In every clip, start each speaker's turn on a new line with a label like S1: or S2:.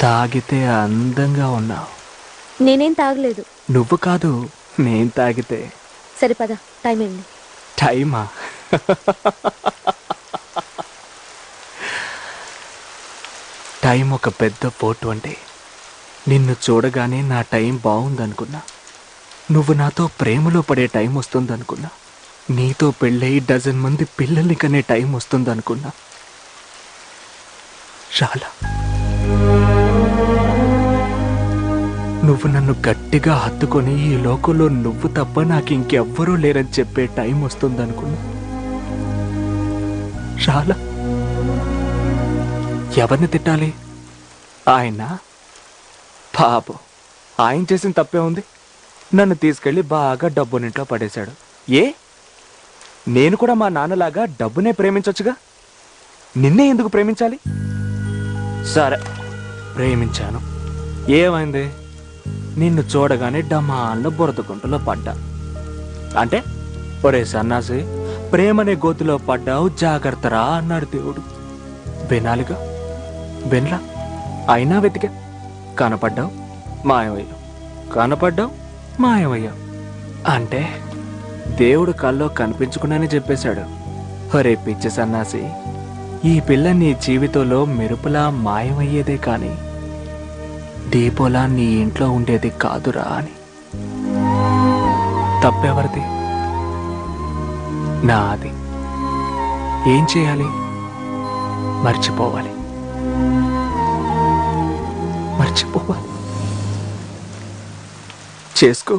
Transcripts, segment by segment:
S1: తాగితే అందంగా ఉన్నావు.
S2: నేనేం తాగలేదు.
S1: నువ్వు కాదు, నేను తాగితే.
S2: సరే పద, టైం అయింది.
S1: టైమా? టైం ఒక పెద్ద పోటు అంటే నిన్ను చూడగానే నా టైం బాగుందనుకున్నా. నువ్వు నాతో ప్రేమలో పడే టైం వస్తుందనుకున్నా. నీతో పెళ్ళై డజన్ మంది పిల్లల్ని కనే టైం వస్తుందనుకున్నా. చాలా. నువ్వు నన్ను గట్టిగా హత్తుకొని ఈ లోకంలో నువ్వు తప్ప నాకు ఇంకెవ్వరూ లేరని చెప్పే టైం వస్తుందనుకున్నా. చాలా. ఎవరిని తిట్టాలి? ఆయన పాపం, ఆయన చేసిన తప్పే ఉంది. నన్ను తీసుకెళ్ళి బాగా డబ్బునింట్లో పడేశాడు. ఏ, నేను కూడా మా నాన్నలాగా డబ్బునే ప్రేమించొచ్చుగా. నిన్నే ఎందుకు ప్రేమించాలి? సరే, ప్రేమించాను. ఏమైంది? నిన్ను చూడగానే డమాల్లో బురదగుంటలో పడ్డా. అంటే ఒరే సన్నాసి, ప్రేమనే గోతిలో పడ్డావు, జాగ్రత్తరా అన్నాడు దేవుడు. వినాలిగా, వినలా. అయినా వెతికా. కనపడ్డావు, మాయమయ్యావు. కనపడ్డావు, మాయమయ్యావు. అంటే దేవుడు కల్లో కనిపించుకున్నానే చెప్పేశాడు. ఒరే పిచ్చి సన్నాసి, ఈ పిల్ల నీ జీవితంలో మెరుపులా మాయమయ్యేదే కానీ దీపోలా నీ ఇంట్లో ఉండేది కాదురా అని. తప్పెవరిది? నాది. ఏం చేయాలి? మర్చిపోవాలి. మర్చిపోవాలి. చేసుకో,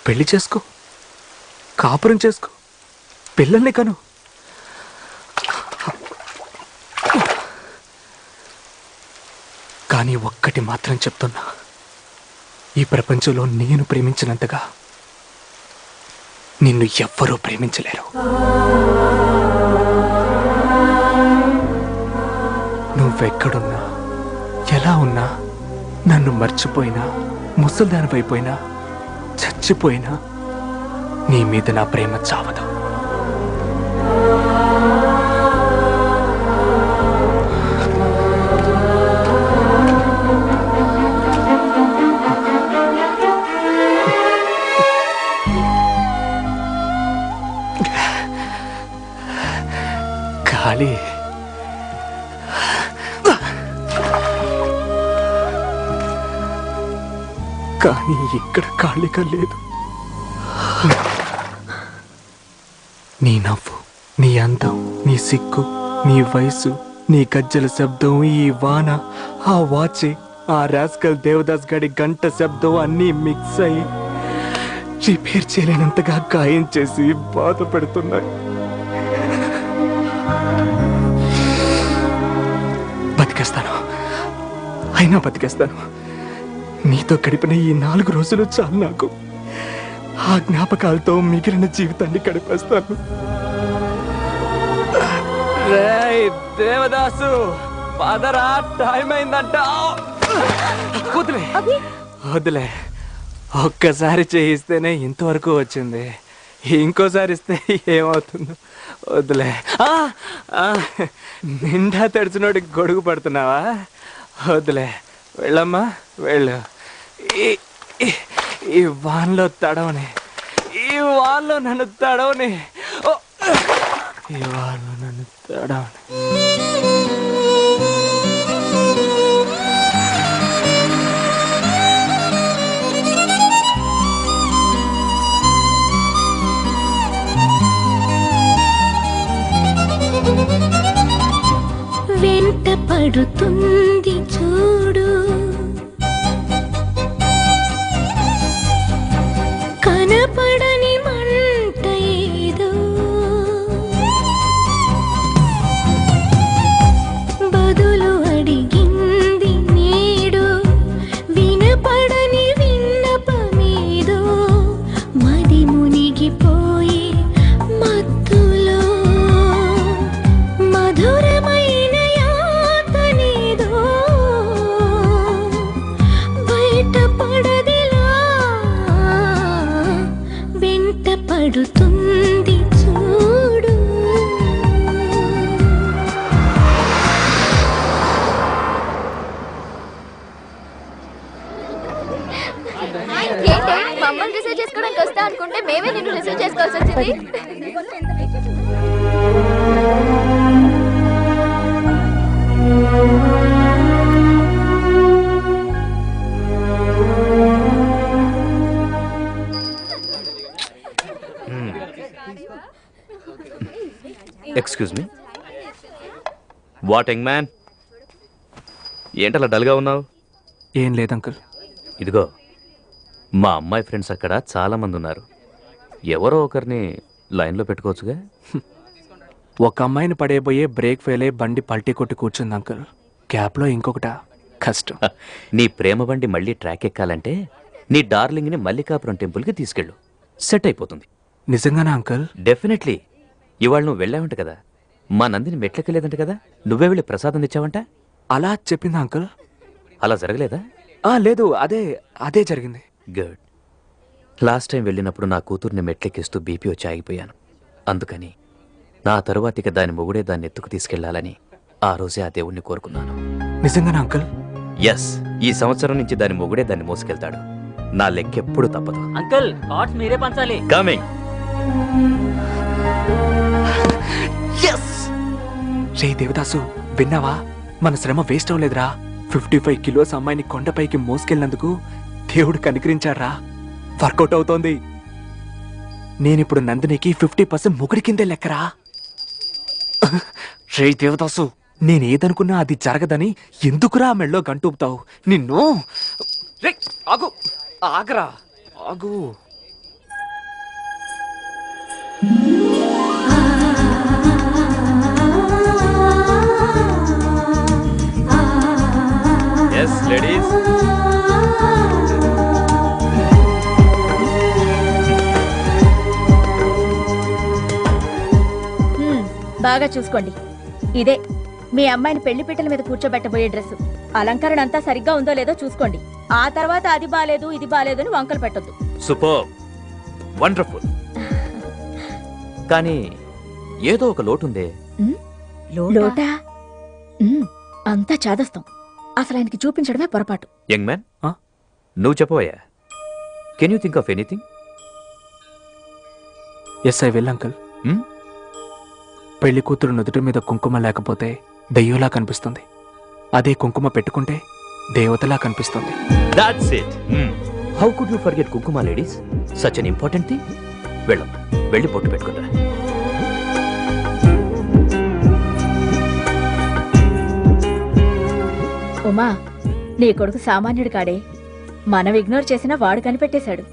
S1: పెళ్లి చేసుకో, కాపురం చేసుకో, పిల్లల్ని కను. కానీ ఒక్కటి మాత్రం చెప్తున్నా, ఈ ప్రపంచంలో నేను ప్రేమించినంతగా నిన్ను ఎవ్వరూ ప్రేమించలేరు. నువ్వెక్కడున్నా, ఎలా ఉన్నా, నన్ను మర్చిపోయినా, ముసల్దానివైపోయినా, చచ్చిపోయినా నీ మీద నా ప్రేమ చావదు. ఖాళీ. కానీ ఇక్కడ ఖాళీగా లేదు. నీ నవ్వు, నీ అందం, నీ సిగ్గు, నీ వయసు, నీ గజ్జల శబ్దం, ఈ వాన, ఆ వాచే, ఆ రాస్కల్ దేవదాస్ గడి గంట శబ్దం అన్నీ మిక్స్ అయ్యి రిపేర్ చేయలేనంతగా గాయం చేసి బాధ పెడుతున్నాయి. బతికేస్తాను, అయినా బతికేస్తాను. నీతో గడిపిన ఈ 4 రోజులు చాలు నాకు. ఆ జ్ఞాపకాలతో మిగిలిన జీవితాన్ని గడిపేస్తాను. దేవదాసు, పదరా, టైం అయిందంట. వదిలే వదిలే, ఒక్కసారి చేయిస్తేనే ఇంతవరకు వచ్చింది. ఇంకోసారి ఇస్తే ఏమవుతుందో వదిలే. నిండా తడిచినోడికి గొడుగు పడుతున్నావా? వదిలే, వెళ్ళమ్మా, వెళ్ళు. ఈ వాన్లో తడవని, ఈ వాన్లో నన్ను తడవని, ఈ వాన్లో నన్ను తడవని.
S3: వెంట పడుతుంది చూడు, కనపడని మంట ఏదో, బదులు అడిగింది నేడు, వినపడని విన్నపమేదో, మది మునిగిపోయే మత్తులో మధురమైన యాతనేదో,
S4: excuse me. What young man, ఏంటలా డల్గా ఉన్నావు?
S1: ఏం లేదు అంకుల్.
S4: ఇదిగో, మా అమ్మాయి ఫ్రెండ్స్ అక్కడ చాలా మంది ఉన్నారు. ఎవరో ఒకరిని లైన్లో పెట్టుకోవచ్చుగా.
S1: ఒక అమ్మాయిని పడేయబోయే బ్రేక్ ఫెయిల్ అయ్యి బండి పల్టీ కొట్టి కూర్చుంది అంకుల్. గ్యాప్లో ఇంకొకట కష్టం.
S4: నీ ప్రేమ బండి మళ్ళీ ట్రాక్ ఎక్కాలంటే నీ డార్లింగ్ని మల్లికాపురం టెంపుల్కి తీసుకెళ్ళు, సెట్ అయిపోతుంది.
S1: నిజంగానా అంకుల్?
S4: డెఫినెట్లీ. ఇవాళ నువ్వు వెళ్ళావంట కదా, మా నందిని మెట్లకెళ్ళేదంట కదా, నువ్వే వెళ్ళి ప్రసాదం తెచ్చావంట.
S1: అలా చెప్పిందా అంకుల్?
S4: అలా జరగలేదా?
S1: లేదు, అదే జరిగింది.
S4: గుడ్. లాస్ట్ టైం వెళ్ళినప్పుడు నా కూతుర్ని మెట్లెక్కిస్తూ బీపీ వచ్చి ఆగిపోయాను. అందుకని నా తరువాతిక దాని మొగుడే దాన్ని ఎత్తుకు తీసుకెళ్లాలని ఆ రోజే ఆ దేవుణ్ణి కోరుకున్నాను.
S1: నిజంగానా అంకుల్?
S4: ఎస్, ఈ సంవత్సరం నుంచి దాని మొగుడే దాన్ని మోసుకెళ్తాడు. నా లెక్కెప్పుడు తప్పదు.
S5: అంకుల్, కార్డ్స్ మీరే పంచాలి.
S4: కమింగ్.
S1: రే దేవదాసు, విన్నావా? మన శ్రమ వేస్ట్ అవ్వలేదురా. 55 కిలోస్ అమ్మాయిని కొండపైకి మోసుకెళ్ళినందుకు దేవుడు కనికరించాడ్రా. వర్కౌట్ అవుతోంది. నేనిప్పుడు నందినికి 50% మొగుడి కిందే లెక్కరా. రే దేవదాసు, నేనేదనుకున్నా అది జరగదని ఎందుకురా మెళ్ళో గంటూపుతావు? నిన్ను రే ఆగు, ఆగరా, ఆగు.
S4: Yes ladies.
S2: బాగా చూసుకోండి. ఇదే మీ అమ్మాయిని పెళ్లి పీటల మీద కూర్చోబెట్టబోయే డ్రెస్సు. అలంకరణ అంతా సరిగ్గా ఉందో లేదో చూసుకోండి. ఆ తర్వాత అది బాలేదు ఇది బాలేదు అని వంకలు పెట్టొద్దు.
S4: Super, wonderful. కానీ ఏదో ఒక లోటుందే.
S2: లోటా? అంతా చాదస్తాం. అసలు ఆయనకి చూపించడమే పొరపాటు.
S4: యంగ్ మ్యాన్, నువ్వు చెప్పవయ్యా. Can you think of anything?
S1: Yes, I will uncle. పెళ్లి కూతురు నుదుటి మీద కుంకుమ లేకపోతే దెయ్యంలా కనిపిస్తుంది. అదే కుంకుమ పెట్టుకుంటే దేవతలా కనిపిస్తుంది.
S4: That's it. How could you forget కుంకుమ, ladies? Such an important thing. వెళ్ళి బొట్టు పెట్టుకుంటా.
S2: ఉమా, నీ కొడుకు సామాన్యుడు కాడే. మనం ఇగ్నోర్ చేసినా వాడు కనిపెట్టేశాడు.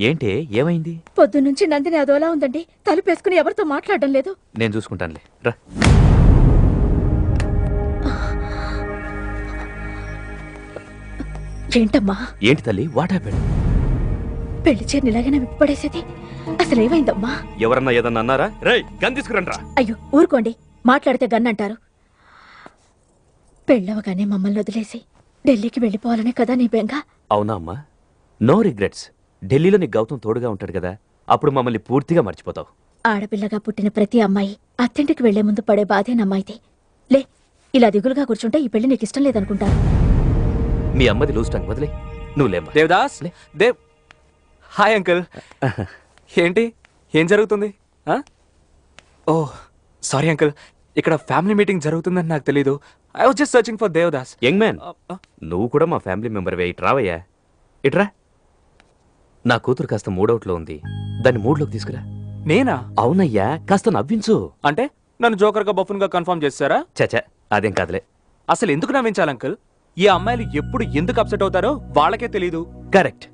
S4: ఏంటే, ఏమైంది?
S2: పొద్దున్నుంచి నందిని అదోలా ఉందండి. తలుపేసుకుని ఎవరితో మాట్లాడడం లేదు.
S4: నేను చూసుకుంటానులే, రా.
S2: ఏంటమ్మా?
S4: ఏంటి తల్లి, వాట్ హ్యాపెండ్?
S2: పెళ్లి చీరని ఇలాగైనా విప్పడేసేది? అసలు ఏమైందమ్మా?
S4: ఎవరన్నా ఏదన్నా అన్నారా? రేయ్, గన్ తీసుకురండ్రా.
S2: అయ్యో ఊరుకోండి, మాట్లాడితే గన్ అంటారు. పెళ్ళవగానే మమ్మల్ని వదిలేసి ఢిల్లీకి వెళ్ళిపోవాలనే కదా నీ బెంగ?
S4: అవునా అమ్మా? No regrets. ఢిల్లీలో నీ గౌతమ్ తోడుగా ఉంటాడు కదా, అప్పుడు మమ్మల్ని పూర్తిగా మర్చిపోతావు.
S2: ఆడపిల్లగా పుట్టిన ప్రతి అమ్మాయి అత్తింటికి వెళ్లే ముందు పడే బాధేనమ్మాయితే. లే, ఇలా దిగులుగా కూర్చుంటే ఈ పెళ్లి నీకు ఇష్టం లేదనుకుంటాను.
S4: మీ అమ్మది లూజ్ టంగ్, వదిలే. నువ్వు లేమ్మా.
S1: Devdas, hi uncle. ఏంటి, ఏం జరుగుతుంది? ఓ సారీ అంకుల్, ఇక్కడ ఫ్యామిలీ మీటింగ్ జరుగుతుందని నాకు తెలీదు. I was just searching for Devdas.
S4: Young man, నువ్వు కూడా మా ఫ్యామిలీ మెంబర్ వే. ఇట్రావయ్యా, ఇట్రా. నా కూతురు కాస్త మూడౌట్లో ఉంది, దాన్ని మూడ్లోకి తీసుకురా.
S1: నేనా?
S4: అవునయ్యా, కాస్త నవ్వించు.
S1: అంటే నన్ను జోకర్గా బఫున్గా కన్ఫర్మ్ చేస్తారా?
S4: చచా, అదేం కాదులే.
S1: అసలు ఎందుకు నవ్వించాలి అంకుల్? ఈ అమ్మాయిలు ఎప్పుడు ఎందుకు అప్సెట్ అవుతారో వాళ్ళకే తెలీదు.
S4: కరెక్ట్.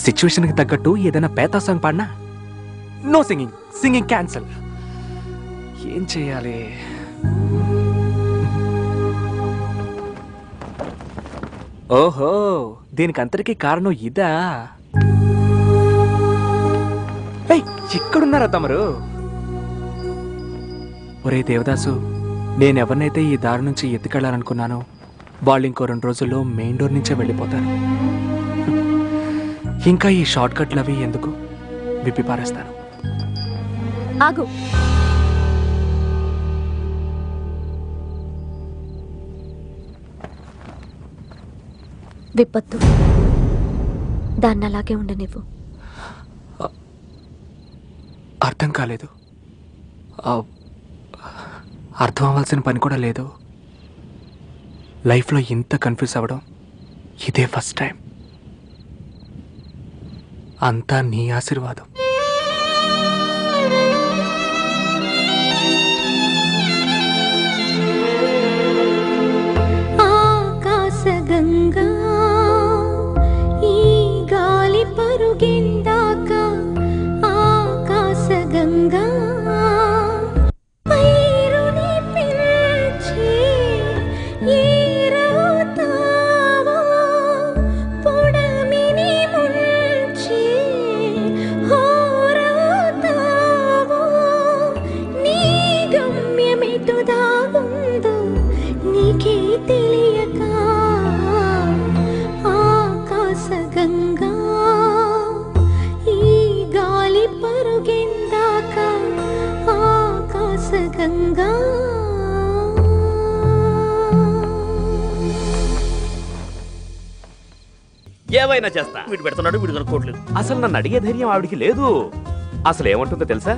S1: సిచ్యువేషన్కి తగ్గట్టు ఏదైనా పేతా సాంగ్ పాడినా నో సింగింగ్, సింగింగ్ క్యాన్సల్. ఏం చేయాలి? ఓహో, దీనికి అంతటికీ కారణం ఇదా? ఏయ్, ఇక్కడున్నారా తమరు? ఒరే దేవదాసు, నేనెవరినైతే ఈ దారి నుంచి ఎత్తుకెళ్లాలనుకున్నానో వాళ్ళు ఇంకో 2 రోజుల్లో మెయిన్ డోర్ నుంచే వెళ్ళిపోతారు. ఇంకా ఈ షార్ట్ కట్లు అవి ఎందుకు, విప్పి పారేస్తాను.
S2: ఆగు.
S3: విపత్తు దాన్ని అలాగే ఉండనివ్వు.
S1: అర్థం కాలేదు. అర్థం అవ్వాల్సిన పని కూడా లేదు. లైఫ్లో ఇంత కన్ఫ్యూజ్ అవ్వడం ఇదే ఫస్ట్ టైం. అంతా నీ ఆశీర్వాదం.
S3: ఆకాశగంగా ఈ గాలి పరుగెందాక ఆకాశగంగా పైరుని పిలిచి ఏరవుతావా పొడమిని ముంచి హోరవుతావా నీ గమ్యమెటు దాగుందో నీకే తెలియక ఆకాశగంగా ఈ గాలి పరుగెందాక ఆకాశగంగా.
S6: ఏవైనా చేస్తా. వీడు పెడుతున్నాడు, వీడు కనుక్కోవట్లేదు. అసలు నన్ను అడిగే ధైర్యం ఆవిడికి లేదు. అసలు ఏమంటుందో తెలుసా?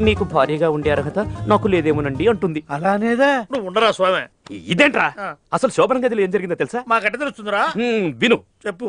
S6: నీకు భార్యగా ఉండే అర్హత నాకు లేదేమోనండి అంటుంది.
S7: అలానేదా?
S6: నువ్వు ఉండరా స్వామి. ఇదేంట్రా? అసలు శోభన గదిలో ఏం జరిగిందో తెలుసా?
S7: మాకెట్ట తెలుస్తుందిరా?
S6: విను.
S7: చెప్పు.